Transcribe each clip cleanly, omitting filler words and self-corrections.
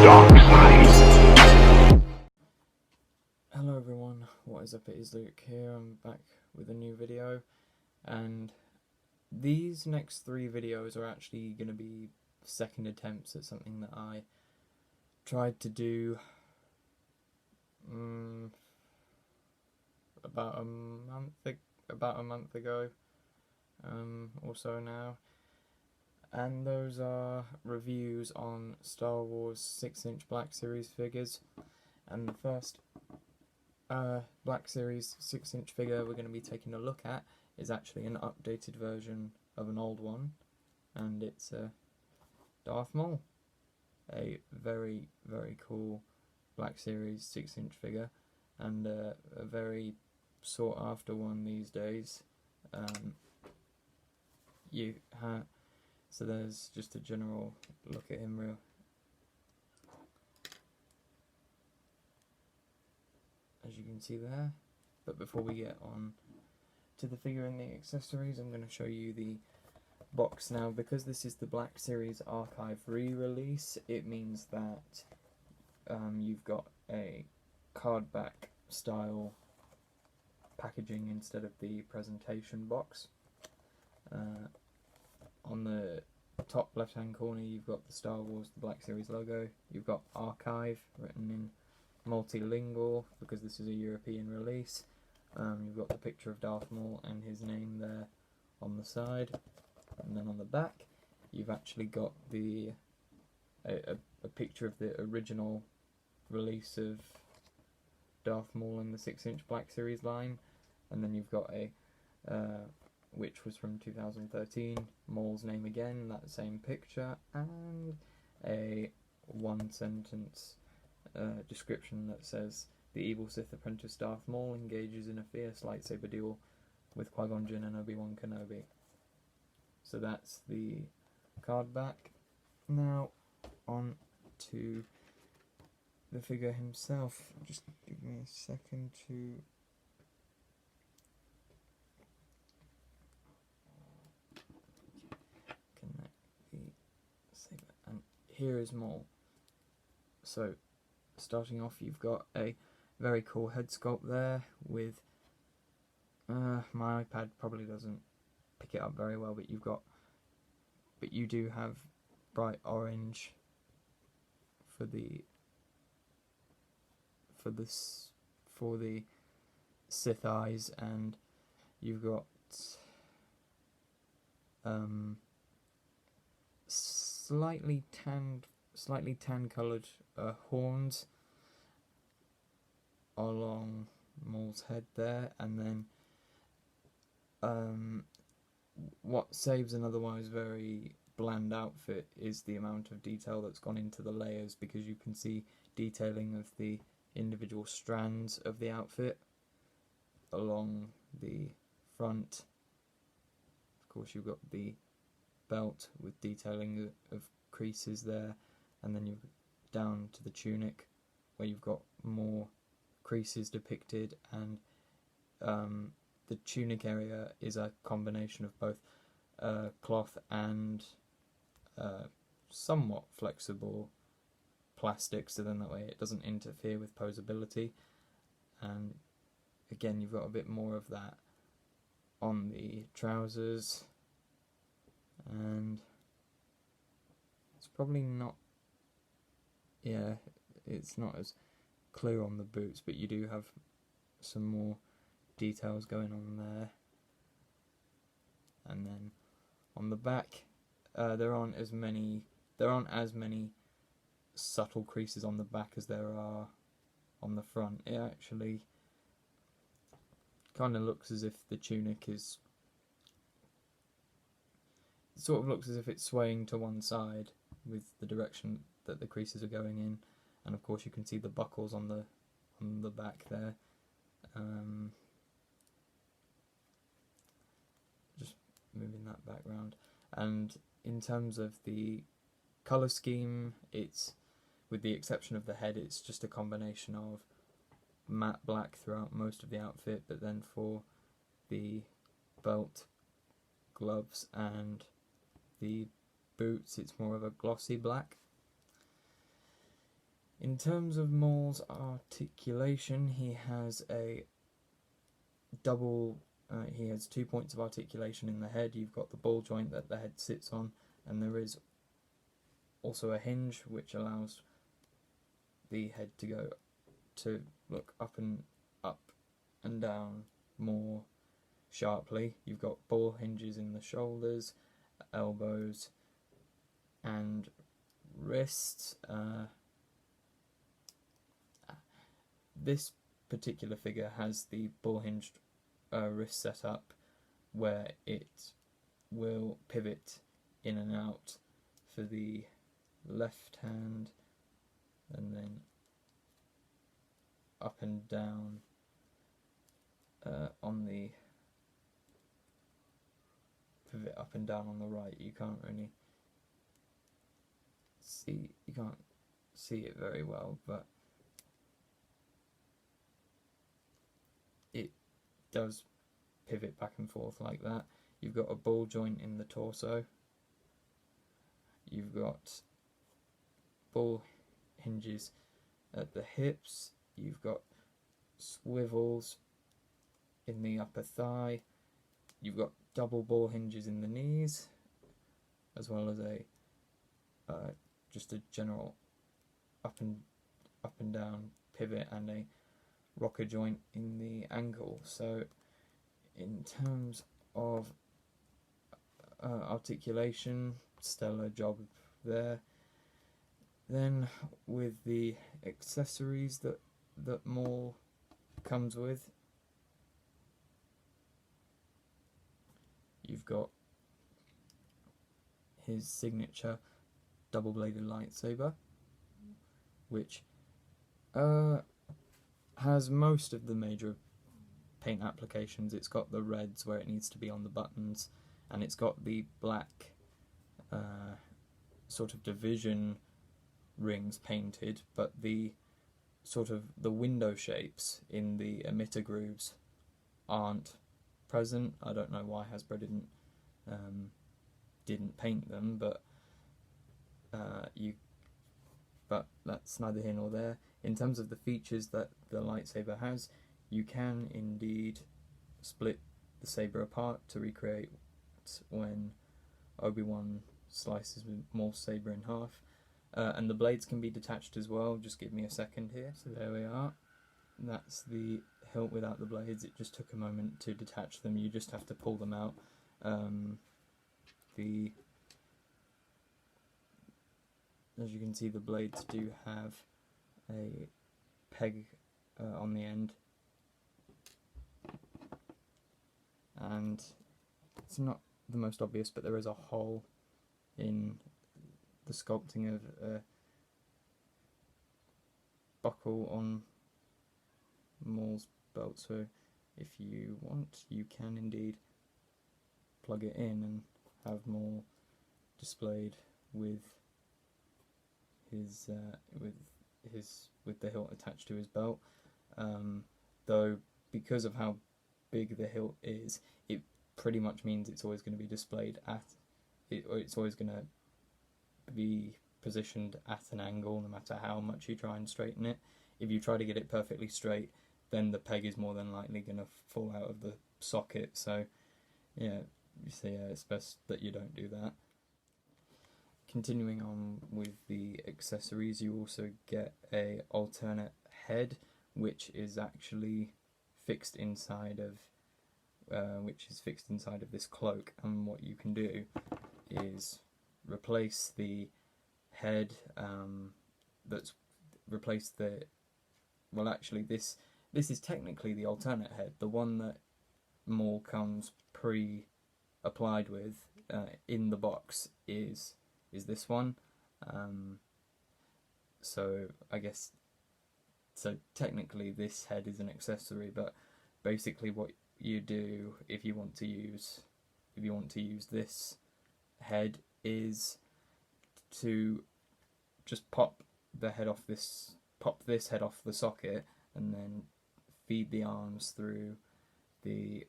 dark side. Hello everyone, what is up? It is Luke here. I'm back with a new video, and these next 3 videos are actually going to be second attempts at something that I tried to do about a month ago or so now, and those are reviews on Star Wars 6-inch Black Series figures. And the first Black Series 6-inch figure we're going to be taking a look at is actually an updated version of an old one, and it's Darth Maul, a very, very cool Black Series 6-inch figure, and a very sought after one these days. So there's just a general look at him as you can see there. But before we get on to the figure and the accessories, I'm going to show you the box now. Because this is the Black Series Archive re-release, it means that you've got a cardback style packaging instead of the presentation box. On the top left hand corner you've got the Star Wars the Black Series logo. You've got Archive written in multilingual because this is a European release. You've got the picture of Darth Maul and his name there on the side, and then on the back you've actually got a picture of the original release of Darth Maul in the 6-inch Black Series line, and then you've got which was from 2013, Maul's name again, that same picture, and a 1-sentence description that says, "The evil Sith apprentice Darth Maul engages in a fierce lightsaber duel with Qui-Gon Jinn and Obi-Wan Kenobi." So that's the card back. Now on to the figure himself. Just give me a second to connect the saber. And here is Maul. So starting off, you've got a very cool head sculpt there with my iPad probably doesn't pick it up very well, but you do have bright orange for the Sith eyes, and you've got slightly tan coloured horns along Maul's head there, and then what saves an otherwise very bland outfit is the amount of detail that's gone into the layers, because you can see detailing of the individual strands of the outfit along the front. Of course, you've got the belt with detailing of creases there, and then you're down to the tunic where you've got more creases depicted, and the tunic area is a combination of both cloth and somewhat flexible plastic, so then that way it doesn't interfere with posability. And again, you've got a bit more of that on the trousers, and it's probably not, it's not as clear on the boots, but you do have some more details going on there. And then on the back, there aren't as many subtle creases on the back as there are on the front. It actually kind of looks as if the tunic is, it sort of looks as if it's swaying to one side with the direction that the creases are going in. And of course you can see the buckles on the back there. Just moving that back round. And in terms of the colour scheme, it's, with the exception of the head, it's just a combination of matte black throughout most of the outfit, but then for the belt, gloves and the boots it's more of a glossy black. In terms of Maul's articulation, he has a double. He has 2 points of articulation in the head. You've got the ball joint that the head sits on, and there is also a hinge which allows the head to look up and down more sharply. You've got ball hinges in the shoulders, elbows, and wrists. This particular figure has the ball hinged wrist set up where it will pivot in and out for the left hand and then up and down on the pivot up and down on the right. You can't see it very well, but it does pivot back and forth like that. You've got a ball joint in the torso. You've got ball hinges at the hips. You've got swivels in the upper thigh. You've got double ball hinges in the knees, as well as just a general up and down pivot and a rocker joint in the ankle. So in terms of articulation, stellar job there. Then with the accessories that Maul comes with, you've got his signature double-bladed lightsaber, which has most of the major paint applications. It's got the reds where it needs to be on the buttons, and it's got the black sort of division rings painted, but the sort of the window shapes in the emitter grooves aren't present. I don't know why Hasbro didn't paint them, but that's neither here nor there. In terms of the features that the lightsaber has, you can indeed split the saber apart to recreate when Obi-Wan slices Maul's saber in half. And the blades can be detached as well. Just give me a second here. So there we are. That's the hilt without the blades. It just took a moment to detach them. You just have to pull them out. As you can see, the blades do have a peg on the end, and it's not the most obvious, but there is a hole in the sculpting of a buckle on Maul's belt, so if you want, you can indeed plug it in and have Maul displayed with the hilt attached to his belt. Though because of how big the hilt is, it pretty much means it's always going to be displayed or it's always going to be positioned at an angle, no matter how much you try and straighten it. If you try to get it perfectly straight, then the peg is more than likely going to fall out of the socket. So yeah, it's best that you don't do that. Continuing on with the accessories, you also get a alternate head, which is actually fixed inside of this cloak. And what you can do is replace the head. This is technically the alternate head. The one that Maul comes pre-applied with in the box is this one. So technically this head is an accessory, but basically what you do if you want to use this head is to just pop this head off the socket, and then feed the arms through the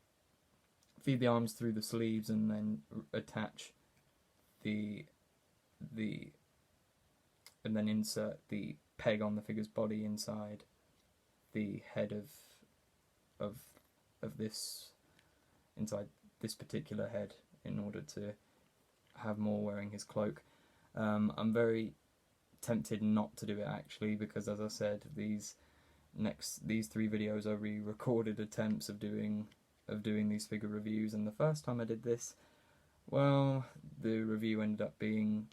sleeves, and then attach and then insert the peg on the figure's body inside the head of this, inside this particular head, in order to have Maul wearing his cloak. I'm very tempted not to do it actually, because as I said, these 3 videos are re-recorded attempts of doing these figure reviews, and the first time I did this, well, the review ended up being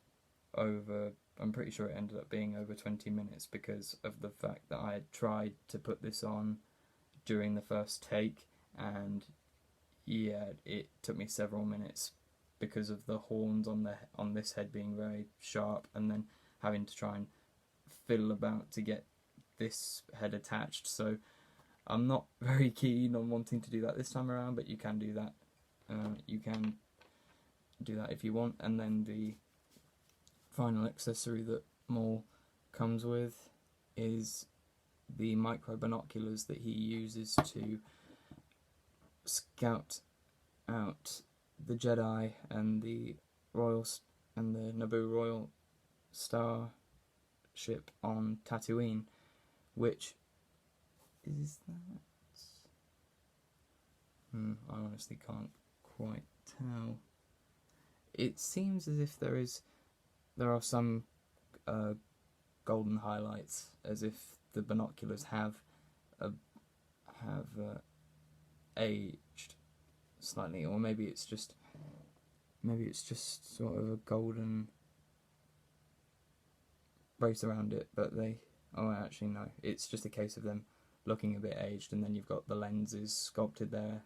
over, I'm pretty sure it ended up being over 20 minutes because of the fact that I had tried to put this on during the first take, and yeah, it took me several minutes because of the horns on this head being very sharp, and then having to try and fiddle about to get this head attached. So I'm not very keen on wanting to do that this time around, but you can do that. You can do that if you want. And then the final accessory that Maul comes with is the micro binoculars that he uses to scout out the Jedi and the Naboo Royal Star ship on Tatooine, which is that? I honestly can't quite tell. It seems as if there are some golden highlights, as if the binoculars have aged slightly, or maybe it's just sort of a golden brace around it, but actually no, it's just a case of them looking a bit aged. And then you've got the lenses sculpted there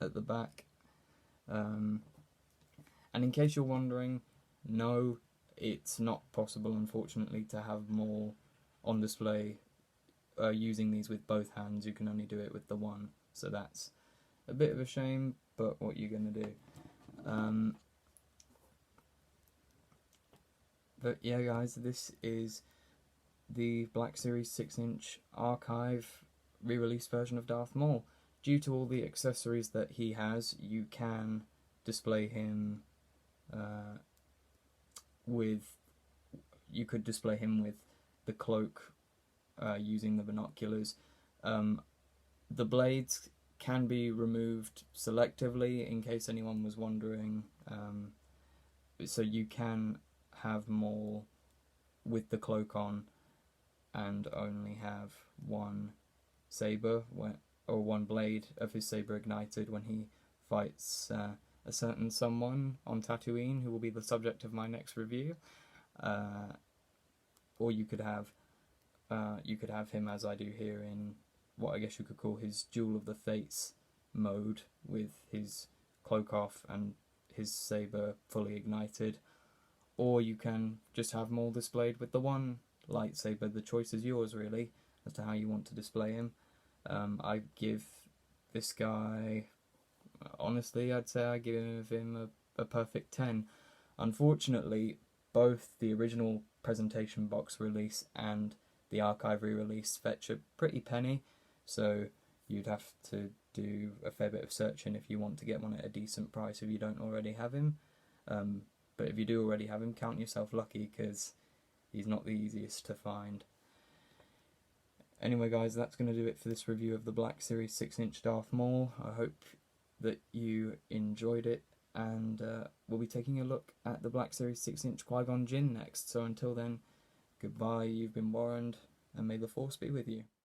at the back. And in case you're wondering, no, it's not possible, unfortunately, to have more on display using these with both hands. You can only do it with the one, so that's a bit of a shame, but what you're going to do. But yeah, guys, this is the Black Series 6-inch archive re-release version of Darth Maul. Due to all the accessories that he has, you can display him you could display him with the cloak using the binoculars. The blades can be removed selectively, in case anyone was wondering. So you can have Maul with the cloak on and only have one saber, or one blade of his saber ignited when he fights a certain someone on Tatooine, who will be the subject of my next review. Or you could have him, as I do here, in what I guess you could call his Duel of the Fates mode, with his cloak off and his saber fully ignited. Or you can just have Maul displayed with the one lightsaber. The choice is yours, really, as to how you want to display him. I give this guy, honestly, I'd say I give him a perfect 10. Unfortunately, both the original presentation box release and the archive re-release fetch a pretty penny, so you'd have to do a fair bit of searching if you want to get one at a decent price if you don't already have him. But if you do already have him, count yourself lucky, because he's not the easiest to find. Anyway, guys, that's going to do it for this review of the Black Series 6-inch Darth Maul. I hope that you enjoyed it, and we'll be taking a look at the Black Series 6-inch Qui-Gon Jinn next. So until then, goodbye, you've been warned, and may the Force be with you.